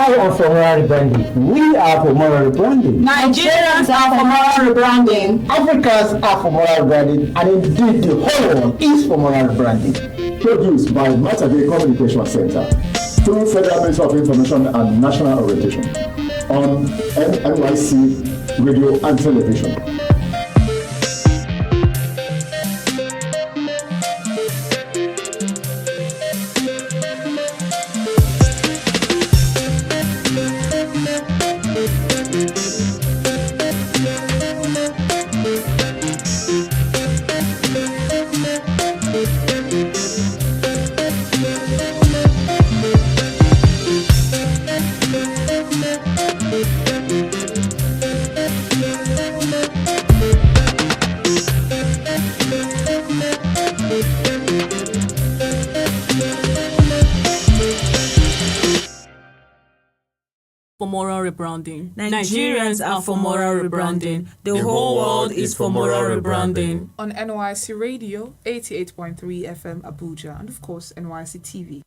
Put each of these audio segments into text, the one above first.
I am for Moral Rebranding. We are for Moral Rebranding. Nigerians are for Moral Rebranding. Africans are for Moral Rebranding. And indeed, the whole world is for Moral Rebranding. Produced by Matade Communication Center through Federal Ministry of Information and National Orientation on NYSC Radio and Television. For moral rebranding. Nigerians are for moral rebranding. The whole world is for moral rebranding. On NYSC Radio, 88.3 FM Abuja, and of course, NYSC TV.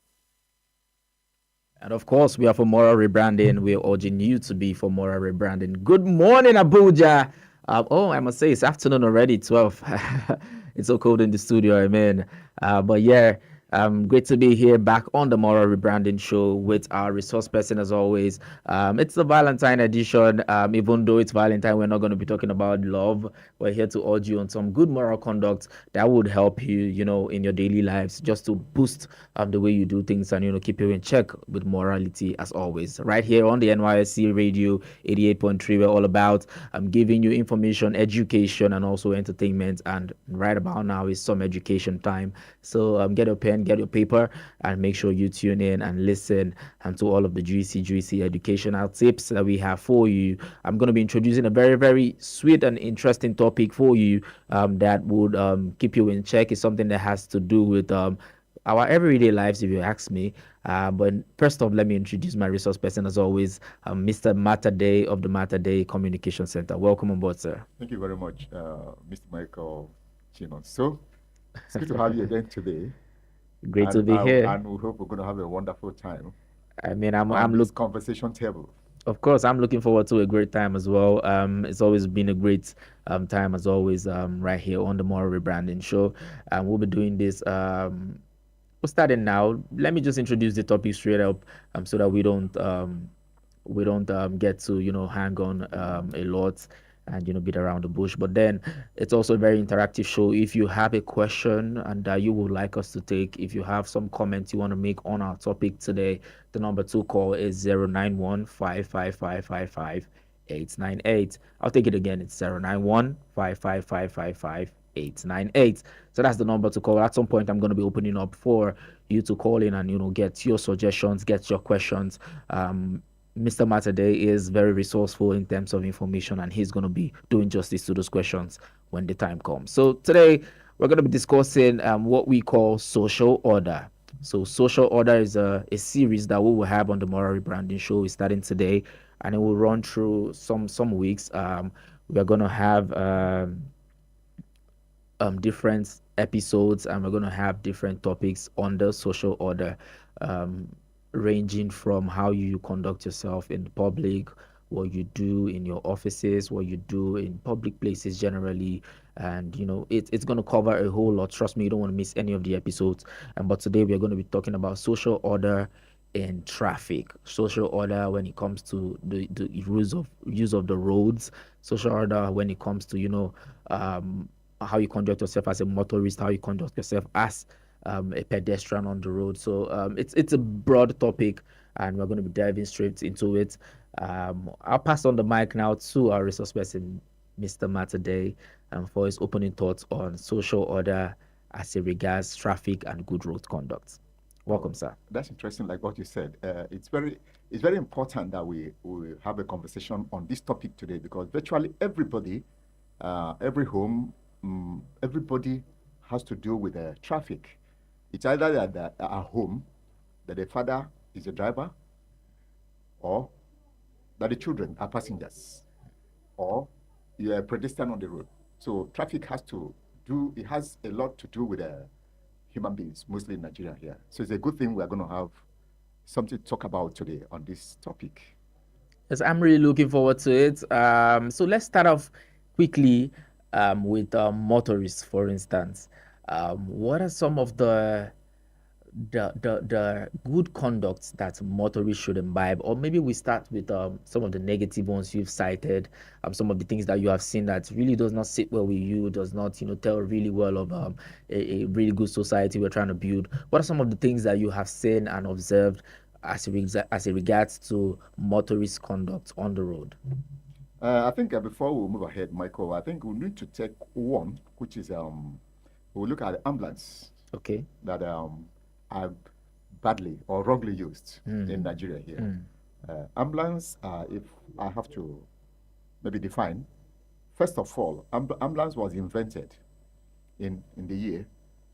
And of course, we are for moral rebranding. We are urging you to be for moral rebranding. Good morning, Abuja. I must say it's afternoon already, 12. It's so cold in the studio, I mean. But yeah, great to be here back on the Moral Rebranding Show with our resource person as always. It's the Valentine edition. Even though it's Valentine, we're not going to be talking about love. We're here to urge you on some good moral conduct that would help you, in your daily lives, just to boost the way you do things and, keep you in check with morality as always. Right here on the NYSC Radio 88.3, we're all about giving you information, education, and also entertainment. And right about now is some education time. So get a pen, get your paper, and make sure you tune in and listen to all of the juicy educational tips that we have for you. I'm going to be introducing a very, very sweet and interesting topic for you that would keep you in check. It's something that has to do with our everyday lives, if you ask me. But first off, let me introduce my resource person, as always, Mr. Matade of the Matade Communication Center. Welcome on board, sir. Thank you very much, Mr. Micheal. So, it's good to have you again today. Great to be here. And we hope we're going to have a wonderful time. I mean, I'm this conversation table. Of course, I'm looking forward to a great time as well. It's always been a great time, as always, right here on the Moral Rebranding Show. We'll be doing this. We're starting now. Let me just introduce the topic straight up, so that we don't get to hang on a lot and beat around the bush. But then it's also a very interactive show. If you have a question and you would like us to take, if you have some comments you want to make on our topic today, the number to call is 091-555-55898. I'll take it again. It's 091-555-55898. So that's the number to call. At some point, I'm going to be opening up for you to call in and get your suggestions, get your questions. Mr. Matade is very resourceful in terms of information, and he's going to be doing justice to those questions when the time comes. So today, we're going to be discussing what we call social order. So social order is a series that we will have on the Moral Rebranding Show. It's starting today, and it will run through some weeks. We're going to have different episodes, and we're going to have different topics on the social order, ranging from how you conduct yourself in public, what you do in your offices, what you do in public places generally. And it's going to cover a whole lot. Trust me, you don't want to miss any of the episodes. But today we're going to be talking about social order in traffic, social order when it comes to the use of the roads, social order when it comes to how you conduct yourself as a motorist, how you conduct yourself as a pedestrian on the road. So it's a broad topic, and we're going to be diving straight into it. I'll pass on the mic now to our resource person, Mr. Matade, for his opening thoughts on social order as it regards traffic and good road conduct. Welcome, sir. That's interesting, like what you said. It's very important that we have a conversation on this topic today, because virtually everybody, every home, everybody has to deal with traffic. It's either that at home, that the father is a driver, or that the children are passengers, or you are a pedestrian on the road. So traffic has a lot to do with human beings, mostly in Nigeria here. So it's a good thing we are going to have something to talk about today on this topic. Yes, I'm really looking forward to it. So let's start off quickly with motorists, for instance. What are some of the good conducts that motorists should imbibe? Or maybe we start with some of the negative ones you've cited, some of the things that you have seen that really does not sit well with you, does not, tell really well of a really good society we're trying to build. What are some of the things that you have seen and observed as it regards to motorist conduct on the road? I think before we move ahead, Michael, I think we need to take one, which is we'll look at ambulance. Okay. That are badly or wrongly used in Nigeria here. Ambulance, if I have to maybe define, first of all, ambulance was invented in the year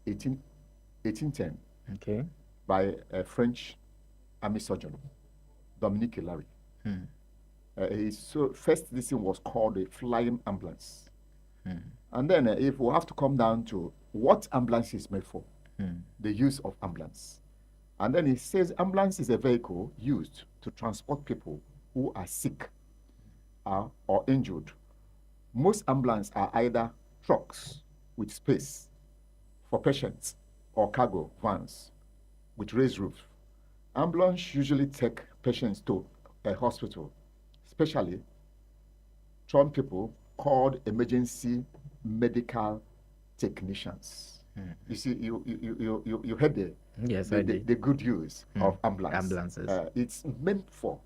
1810 Okay. by a French army surgeon, Dominique Larry. So first, this thing was called a flying ambulance. And then if we have to come down to what ambulance is made for, the use of ambulance. And then it says ambulance is a vehicle used to transport people who are sick or injured. Most ambulances are either trucks with space for patients or cargo vans with raised roofs. Ambulance usually take patients to a hospital, especially some people called emergency medical technicians. You see, you heard the good use of ambulance. Ambulances. It's meant for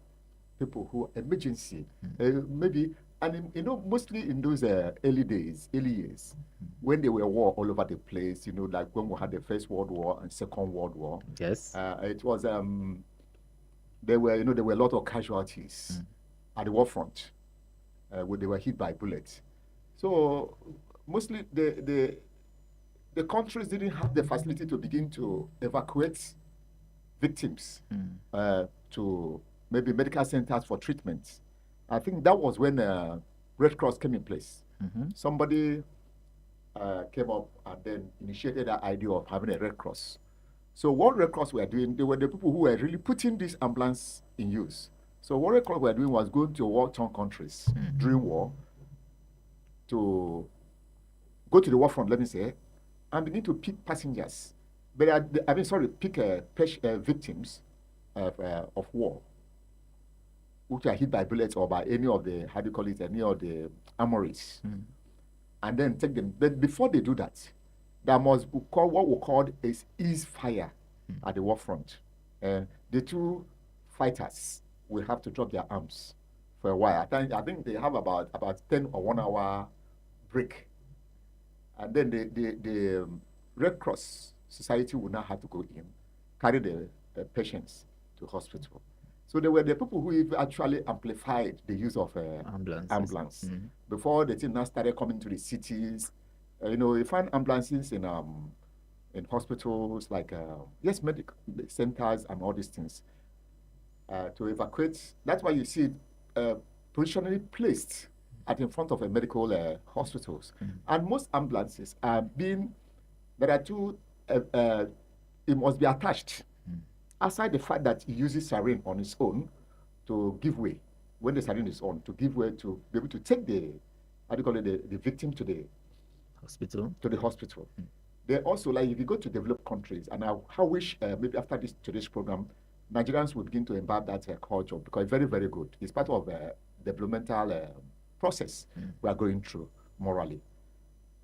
people who are emergency, maybe, and mostly in those early years, when there were war all over the place. Like when we had the First World War and Second World War. Yes. It was there were a lot of casualties at the war front when they were hit by bullets. So mostly the countries didn't have the facility to begin to evacuate victims to maybe medical centers for treatment. I think that was when Red Cross came in place. Somebody came up and then initiated the idea of having a Red Cross. So what Red Cross were doing, they were the people who were really putting this ambulance in use. So what Red Cross were doing was going to war-torn countries during war to go to the war front, let me say, and begin to pick passengers. But pick victims of war, which are hit by bullets or by any of the, any of the armories, and then take them. But before they do that, there must be what we call is ease fire at the war front. The two fighters will have to drop their arms for a while. I think they have about 10 or 1 hour break. And then the Red Cross Society will now have to go in, carry the patients to hospital. So they were the people who actually amplified the use of ambulance. Before the thing now started coming to the cities. You find ambulances in hospitals like medical centers and all these things to evacuate. That's why you see it positionally placed in front of a medical hospitals. And most ambulances are there are two, it must be attached. Aside the fact that it uses siren on its own to give way, when the siren is on, to give way to be able to take the victim to the hospital. They also, like, if you go to developed countries, and I wish maybe after today's program, Nigerians will begin to imbibe that culture, because it's very, very good. It's part of developmental process we are going through morally.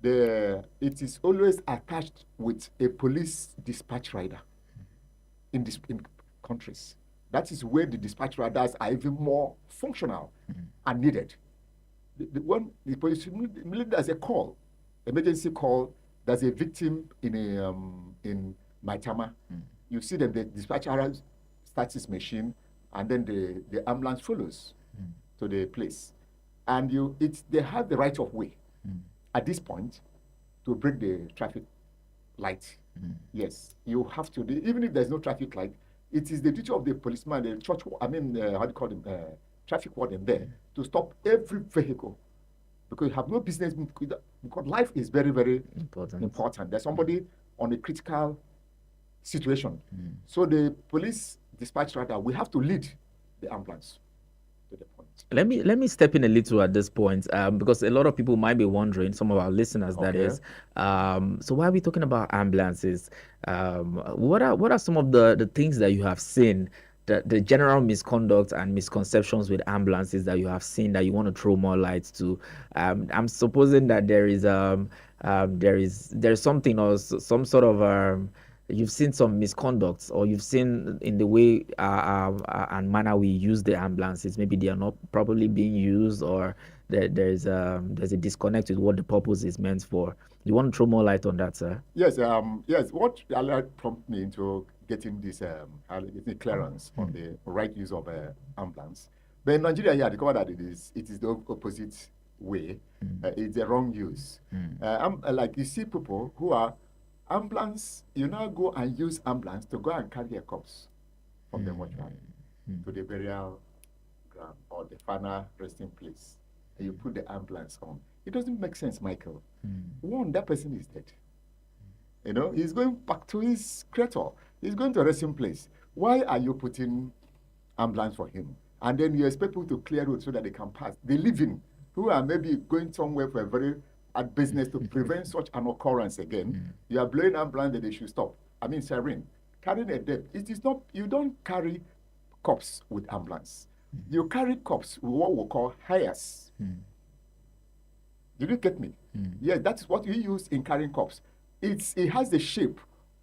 It is always attached with a police dispatch rider in countries. That is where the dispatch riders are even more functional and needed. When the police immediately there's a call, emergency call, there's a victim in Maitama. You see that the dispatch rider starts his machine, and then the ambulance follows to the place. And they have the right of way at this point to break the traffic light. Yes, you have to. Even if there's no traffic light, it is the duty of the policeman, the traffic warden there, to stop every vehicle, because you have no business, because life is very, very important. There's somebody on a critical situation. So the police dispatch rider, we have to lead the ambulance to the point. Let me step in a little at this point, because a lot of people might be wondering, some of our listeners, that Okay. is, so why are we talking about ambulances? What are some of the things that you have seen, the general misconduct and misconceptions with ambulances that you have seen that you want to throw more light to? I'm supposing that there's something, or some sort of you've seen some misconducts, or you've seen in the way and manner we use the ambulances. Maybe they are not properly being used, or there's a disconnect with what the purpose is meant for. You want to throw more light on that, sir? Yes, what prompted me into getting this getting clearance on the right use of ambulance. But in Nigeria, I discovered that it is the opposite way. It's the wrong use. Like you see people who are ambulance, you now go and use ambulance to go and carry a corpse from the mortuary to the burial ground or the final resting place. And you put the ambulance on. It doesn't make sense, Michael. One, that person is dead. You know, he's going back to his creator. He's going to a resting place. Why are you putting ambulance for him? And then you expect people to clear road so that they can pass. The living, who are maybe going somewhere for a very at business to prevent such an occurrence again, you are blowing ambulance that they should stop. I mean, siren. Carrying a dead. It is not, you don't carry corpse with ambulance. You carry corpse with what we call hires. Did you get me? Yes, that is what we use in carrying corpse. It has the shape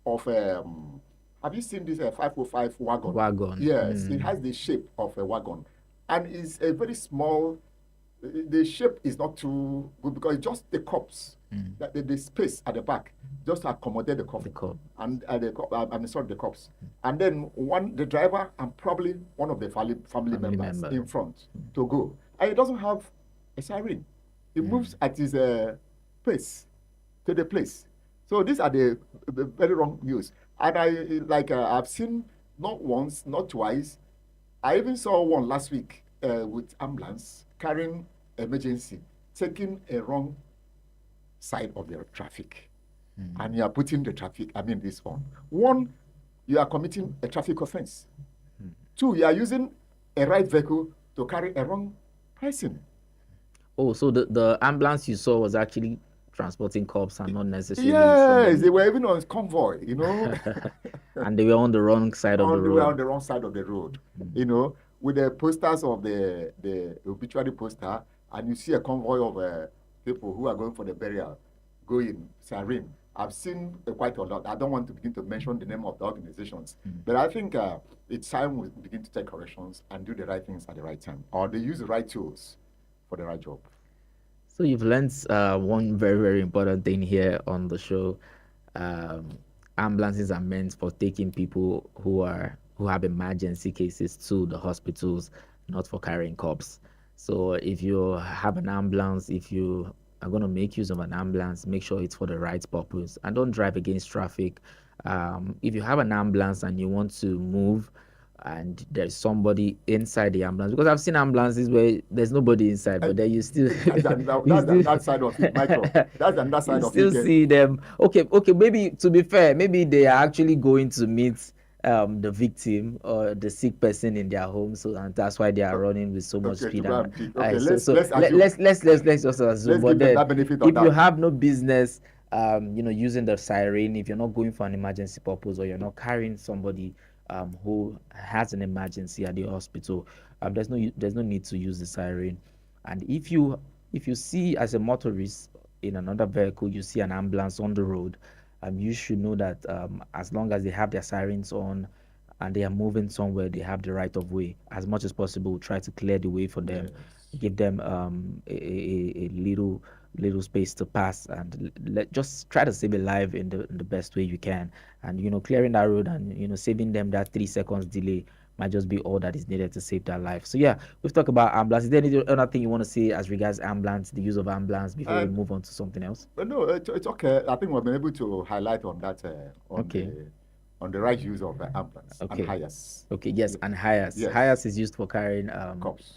of have you seen this 505 wagon? Wagon. Yes, it has the shape of a wagon, and it's a very small. The shape is not too good because it's just the corpse, that the space at the back, just to accommodate the coffin and the corpse, and then the driver and probably one of the family members in front to go, and it doesn't have a siren. It moves at his pace to the place. So these are the very wrong use. And I've seen not once, not twice. I even saw one last week with ambulance carrying emergency, taking a wrong side of the traffic. And you are putting this on. One, you are committing a traffic offense. Two, you are using a right vehicle to carry a wrong person. Oh, so the ambulance you saw was actually transporting corpse and not necessarily. Yes, they were even on convoy, you know. And they were on the wrong side of the road. They were on the wrong side of the road, you know, with the posters of the obituary poster, and you see a convoy of people who are going for the burial, going siren. I've seen quite a lot. I don't want to begin to mention the name of the organizations, but I think it's time we begin to take corrections and do the right things at the right time, or they use the right tools for the right job. So you've learned one very, very important thing here on the show. Ambulances are meant for taking people who have emergency cases to the hospitals, not for carrying corpse. So if you have an ambulance, if you are going to make use of an ambulance, make sure it's for the right purpose and don't drive against traffic. If you have an ambulance and you want to move, and there's somebody inside the ambulance, because I've seen ambulances where there's nobody inside, but then you still that's that side of it, Michael. That's another side of it. You still see them. Okay. Maybe to be fair, maybe they are actually going to meet the victim or the sick person in their home, so and that's why they are running with so much speed. Let's just assume. But then, if you have no business, using the siren, if you're not going for an emergency purpose or you're not carrying somebody who has an emergency at the hospital, there's no need to use the siren. And if you see, as a motorist in another vehicle, you see an ambulance on the road, you should know that as long as they have their sirens on and they are moving somewhere, they have the right of way. As much as possible, try to clear the way for them. Yes. Give them a little space to pass, and just try to save a life in the best way you can. And clearing that road and saving them that 3 seconds delay might just be all that is needed to save that life. So yeah, we've talked about ambulance. Is there any other thing you want to say as regards ambulance, the use of ambulance, before we move on to something else? No, it's okay. I think we've been able to highlight on that on the right use of ambulance and hires. Okay, yes, and hires. Yes. Hires is used for carrying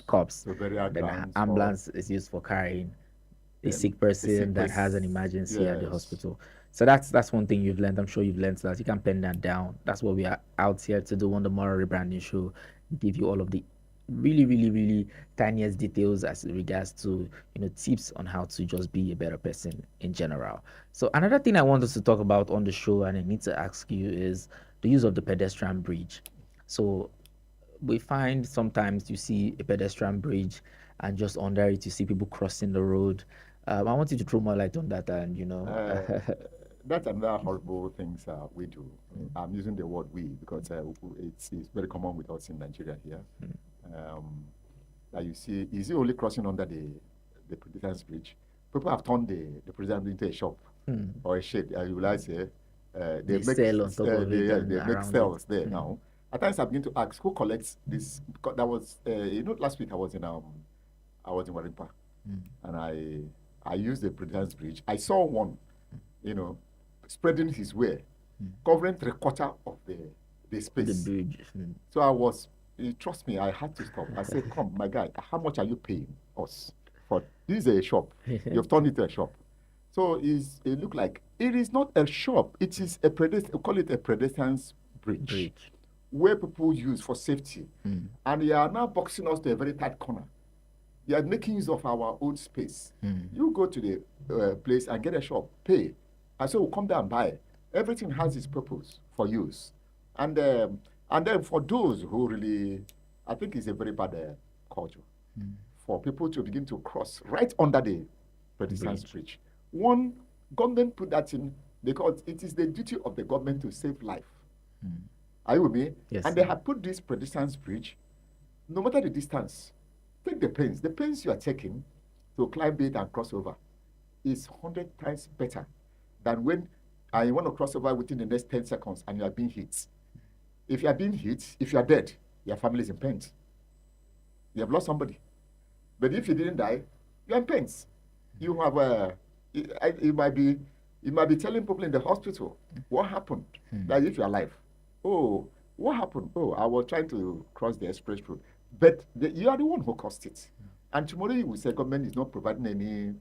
corpse. Then ambulance is used for carrying a sick person that has an emergency at the hospital. So that's one thing you've learned. I'm sure you've learned that. You can pen that down. That's what we are out here to do on the Moral Rebranding Show. Give you all of the really, really, really tiniest details as regards to tips on how to just be a better person in general. So another thing I want us to talk about on the show, and I need to ask you, is the use of the pedestrian bridge. So we find sometimes you see a pedestrian bridge and just under it you see people crossing the road. I want you to throw more light on that, and That's another horrible things we do. I'm using the word we because it's very common with us in Nigeria here. That you see only crossing under the pedestrian bridge. People have turned the pedestrian bridge into a shop or a shed. You realize they make sell on top of it and they make around sales it. there now. At times I begin to ask who collects this because that was last week I was in Warimpa and I used the pedestrian bridge. I saw one, spreading his way, covering 3/4 of the space. The bridge. So trust me, I had to stop. I said, come, my guy, how much are you paying us for? This is a shop. You've turned it to a shop. So it looked like, it is not a shop. It is call it a pedestrian bridge, where people use for safety. And you are now boxing us to a very tight corner. You are making use of our own space. You go to the place and get a shop, pay. And so we'll come down and buy. Everything has its purpose for use. And then for those who really, I think it's a very bad culture for people to begin to cross right under the pedestrian bridge. One, government put that in because it is the duty of the government to save life. Are you with me? Yes. And they have put this pedestrian bridge, no matter the distance, take the pains. The pains you are taking to climb it and cross over is 100 times better than when you want to cross over within the next 10 seconds and you are being hit. If you are being hit, if you are dead, your family is in pains. You have lost somebody. But if you didn't die, you're in pains. You have you might be telling people in the hospital what happened. Like if you're alive. Oh, what happened? Oh, I was trying to cross the express road. But you are the one who caused it. And tomorrow you will say government is not providing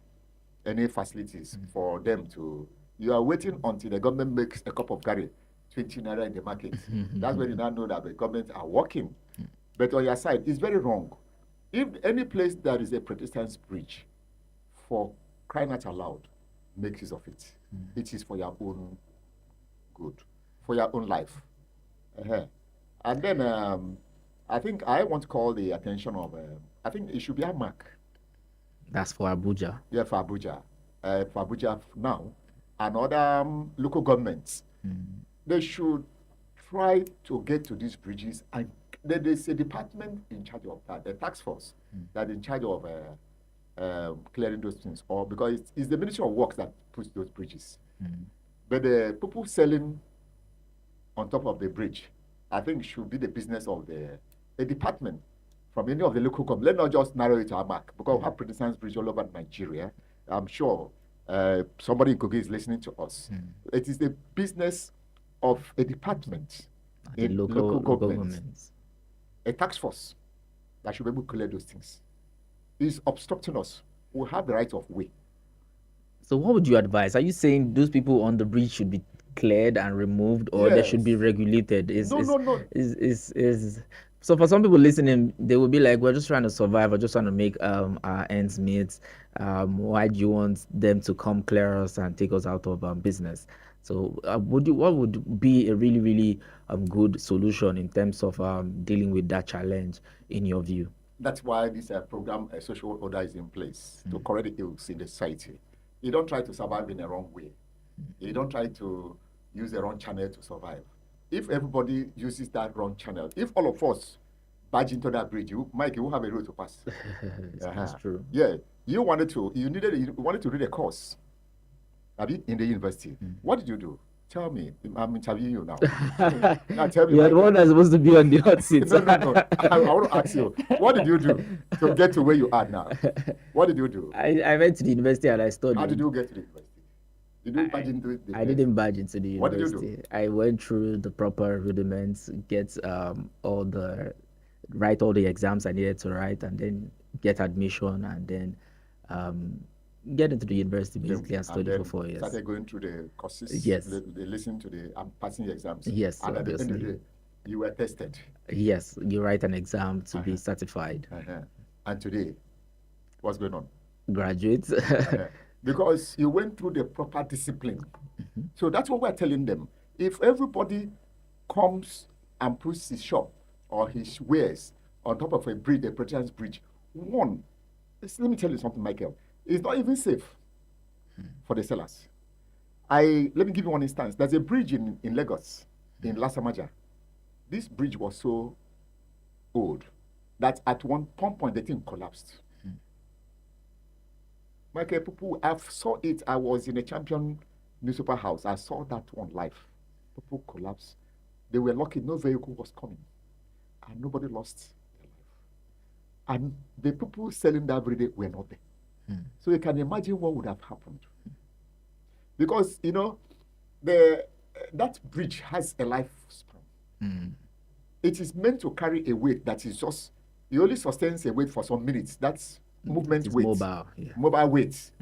any facilities for them to. You are waiting until the government makes a cup of curry 20 naira in the market. That's when you now know that the government are working. But on your side, it's very wrong. If any place there is a pedestrian bridge, for crying out aloud, make use of it. It is for your own good, for your own life. And then I think I want to call the attention of, I think it should be a mark. That's for Abuja. Yeah, for Abuja. For Abuja now, and other local governments. They should try to get to these bridges, and there's a department in charge of that, the task force that is in charge of clearing those things, or because it's the Ministry of Works that puts those bridges. But the people selling on top of the bridge, I think should be the business of the department from any of the local government. Let's not just narrow it to our mark, because we have pedestrian bridge all over Nigeria. I'm sure somebody in Kogi is listening to us. It is the business of a department in local governments, a task force that should be able to clear those things. It's obstructing us. We have the right of way. So what would you advise? Are you saying those people on the bridge should be cleared and removed, or they should be regulated? No. So for some people listening, they will be like, we're just trying to survive, we're just trying to make our ends meet. Why do you want them to come clear us and take us out of business? So what would be a really, really good solution in terms of dealing with that challenge in your view? That's why this program, social order, is in place to correct the ills in the society. You don't try to survive in the wrong way. You don't try to use the wrong channel to survive. If everybody uses that wrong channel, if all of us barge into that bridge, Mike, you will have a road to pass. That's true. Yeah, you wanted to read a course, in the university. What did you do? Tell me. I'm interviewing you now. Now tell me. You're the one that's supposed to be on the hot seat. No. I want to ask you, what did you do to get to where you are now? What did you do? I went to the university and I studied. How did you get to the university? Did you badge into the I didn't badge into the What did you university. do? I went through the proper rudiments, write all the exams I needed to write, and then get admission, and then get into the university basically and and study then for 4 years. started going through the courses. Yes. They listened to the passing the exams. Yes, And at the end of the obviously. day, you were tested. Yes, you write an exam to be Uh-huh. certified. And today, what's going on? Graduate. Because you went through the proper discipline. So that's what we're telling them. If everybody comes and puts his shop or his wares on top of a bridge, a pedestrian's bridge, let me tell you something, Micheal. It's not even safe for the sellers. Let me give you one instance. There's a bridge in Lagos, in Lasamaja. This bridge was so old that at one point the thing collapsed. Michael, people, I saw it. I was in a Champion newspaper house. I saw that one live. People collapsed. They were lucky no vehicle was coming. And nobody lost their life. And the people selling that every day were not there. So you can imagine what would have happened. Because, that bridge has a lifespan. It is meant to carry a weight that is just, it only sustains a weight for some minutes. That's movement It's weight. mobile. Yeah. Mobile weight.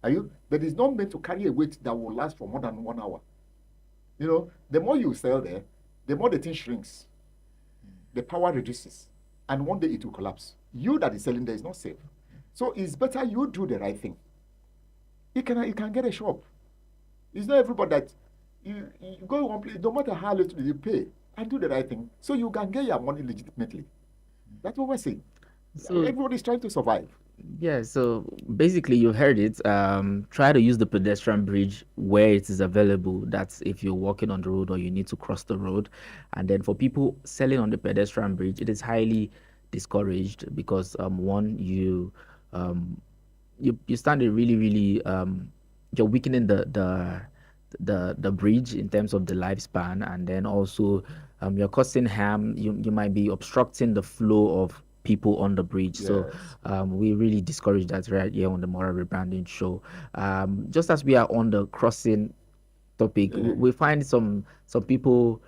But it's not meant to carry a weight that will last for more than 1 hour. The more you sell there, the more the thing shrinks. The power reduces. And one day it will collapse. You that is selling there is not safe. So it's better you do the right thing. You can get a shop. It's not everybody that you go one place, no matter how little you pay, and do the right thing. So you can get your money legitimately. That's what we're saying. So Everybody's trying to survive. yeah, so basically you heard it. Try to use the pedestrian bridge where it is available. That's if you're walking on the road or you need to cross the road. And then for people selling on the pedestrian bridge, it is highly discouraged because one, you stand a really you're weakening the bridge in terms of the lifespan, and then also you're causing harm. You might be obstructing the flow of people on the bridge. So we really discourage that right here on the Moral Rebranding show. Just as we are on the crossing topic, we find some people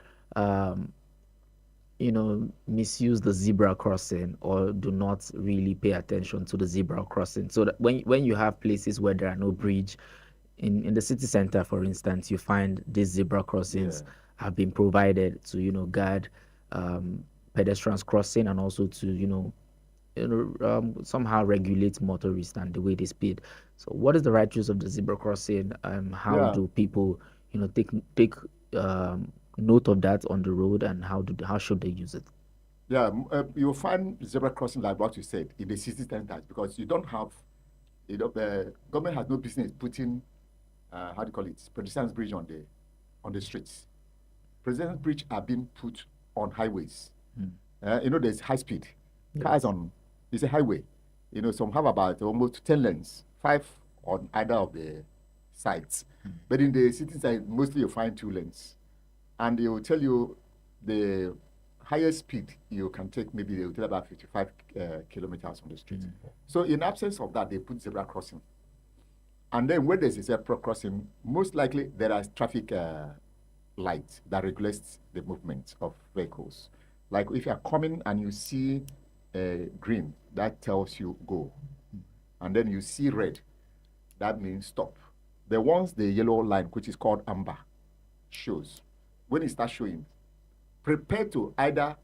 misuse the zebra crossing or do not really pay attention to the zebra crossing. So that when you have places where there are no bridge, in the city center, for instance, you find these zebra crossings have been provided to guard pedestrians crossing and also to somehow regulate motorists and the way they speed. So what is the right use of the zebra crossing? How do people take note of that on the road, and how should they use it? You'll find zebra crossing like what you said in the city centers, because you don't have, the government has no business putting pedestrian bridge on the streets. Pedestrian bridge are being put on highways. There's high speed cars on. It's a highway. Some have about almost 10 lanes, 5 on either of the sides. But in the city side, mostly you find 2 lanes. And they will tell you the highest speed you can take, maybe they will tell about 55 kilometers on the street. So in absence of that, they put zebra crossing. And then when there's a zebra crossing, most likely there are traffic lights that regulates the movement of vehicles. Like if you're coming and you see green, that tells you go. And then you see red, that means stop. The yellow line, which is called amber, shows. When it starts showing, prepare to either,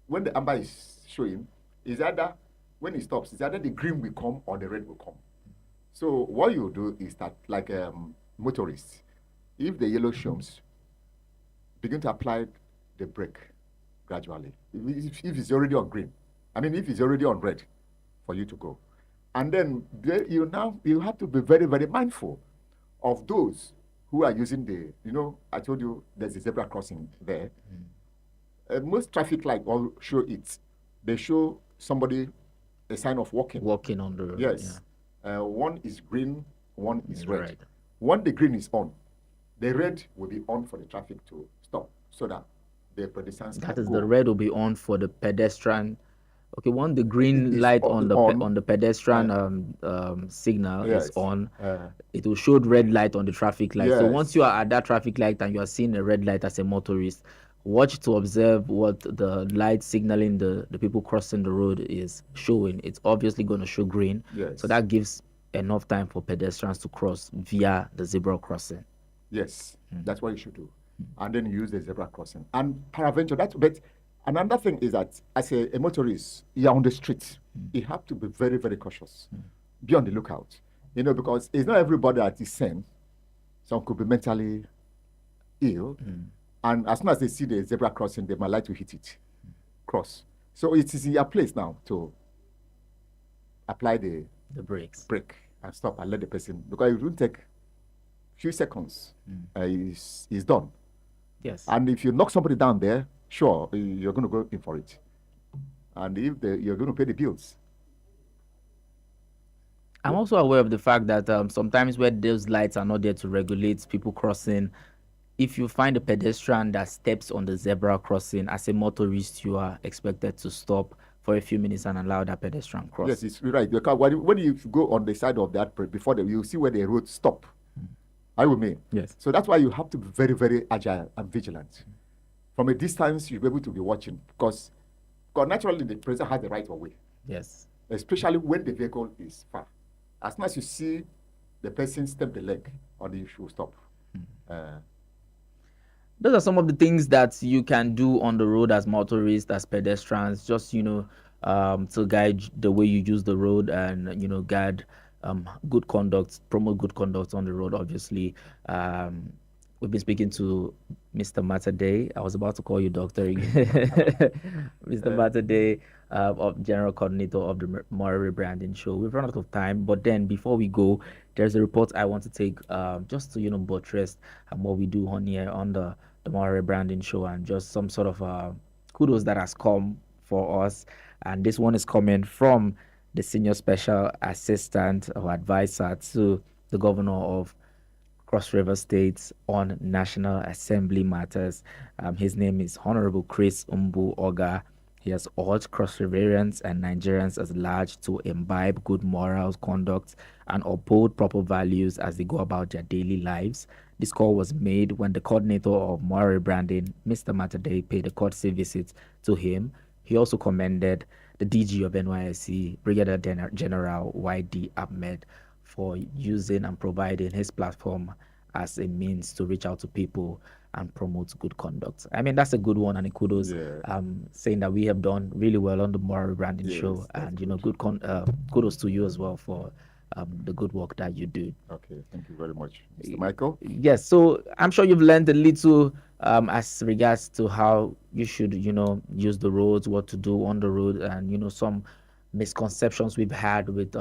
when the amber is showing, is either, when it stops, it's either the green will come or the red will come. So what you do is that, like motorists, if the yellow shows, begin to apply the brake gradually. If it's already on green, if it's already on red, for you to go. And then you have to be very, very mindful of those who are using I told you there's a zebra crossing there. Most traffic lights all show it. They show somebody a sign of walking. Walking on the road. Yes. One is green, one is red. Right. When the green is on, the red will be on for the traffic to stop, so that the pedestrians That can is, go. the red will be on for the pedestrian. Okay, when the green Is light on- on the pedestrian signal is Yes. on, it will show red light on the traffic light. So Yes. once you are at that traffic light and you are seeing a red light as a motorist, watch to observe what the light signaling the people crossing the road is showing. It's obviously going to show green. Yes. So that gives enough time for pedestrians to cross via the zebra crossing. Yes, that's what you should do. And then use the zebra crossing. And paraventure, but another thing is that as a motorist, you're on the street. You have to be very, very cautious. Be on the lookout. Because it's not everybody that is sane. Some could be mentally ill. And as soon as they see the zebra crossing, they might like to hit it. Cross. So it is in your place now to apply the brakes. Brake and stop and let the person, because it will take few seconds. It's done. Yes. And if you knock somebody down there, sure, you're going to go in for it. And if you're going to pay the bills. I'm also aware of the fact that sometimes where those lights are not there to regulate people crossing, if you find a pedestrian that steps on the zebra crossing, as a motorist, you are expected to stop for a few minutes and allow that pedestrian cross. Yes, it's right. Because when you go on the side of that before you see where the road stop. Are you with me? Yes. So that's why you have to be very, very agile and vigilant. From a distance, you'll be able to be watching because naturally the person has the right of way. Yes. Especially when the vehicle is far. As soon as you see the person step the leg, or you should stop. Those are some of the things that you can do on the road as motorists, as pedestrians, just, to guide the way you use the road and, guide good conduct, promote good conduct on the road, obviously. We've been speaking to Mr. Matade. I was about to call you doctor again. Mr. Matade, of General Coordinator of the Moral Rebranding Show. We've run out of time, but then before we go, there's a report I want to take just to, buttress what we do on here on the Moral Rebranding Show, and just some sort of kudos that has come for us. And this one is coming from the Senior Special Assistant or Advisor to the Governor of Cross River State on National Assembly matters. His name is Honorable Chris Umbu Oga. He has urged Cross Riverians and Nigerians as large to imbibe good moral conduct and uphold proper values as they go about their daily lives. This call was made when the coordinator of Moral Rebranding, Mr. Matade, paid a courtesy visit to him. He also commended the DG of NYSC, Brigadier General YD Ahmed, for using and providing his platform as a means to reach out to people and promote good conduct. I mean, that's a good one, and a kudos, saying that we have done really well on the Moral Rebranding Show, and good kudos to you as well for the good work that you do. Okay, thank you very much, Mr. Michael. Yes, so I'm sure you've learned a little as regards to how you should, use the roads, what to do on the road, and some misconceptions we've had with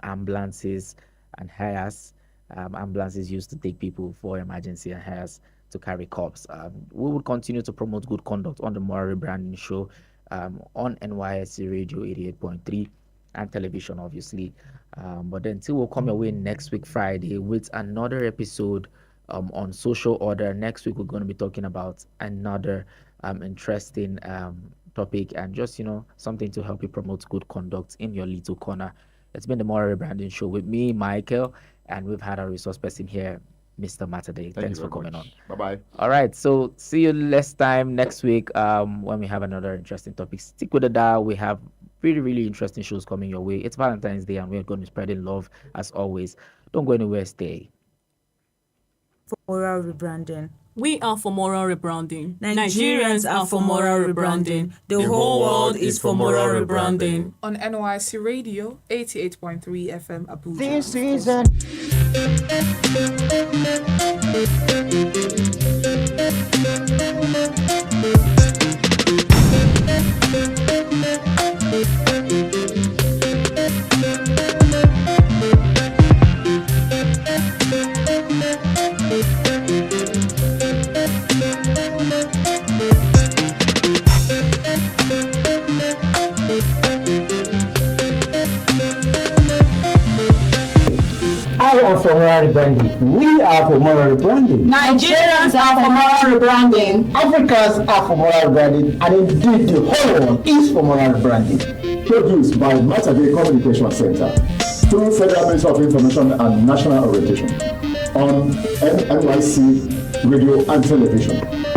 ambulances and hires. Ambulances used to take people for emergency, and hires to carry cops. We will continue to promote good conduct on the Moral Rebranding Show on NYSC Radio 88.3 and television, obviously. But then till we'll come your way next week, Friday, with another episode on social order. Next week, we're going to be talking about another interesting topic, and just something to help you promote good conduct in your little corner. It's been the Moral Rebranding Show with me, Micheal, and we've had our resource person here, Mr. Matade. Thanks for coming on. Bye-bye. All right, so see you next week when we have another interesting topic. Stick with the dial. We have really, really interesting shows coming your way. It's Valentine's Day, and we're going to be spreading love as always. Don't go anywhere. Stay. For Moral Rebranding. We are for moral rebranding. Nigerians are for moral rebranding. The whole world is for moral rebranding. On NYSC Radio 88.3 FM Abuja. This is a for moral rebranding. We are for moral rebranding. Nigerians are for moral rebranding. Africans are for moral rebranding, and indeed the whole world is for moral rebranding. Produced by Matade Communication Center through Federal Ministry of Information and National Orientation on NYSC Radio and Television.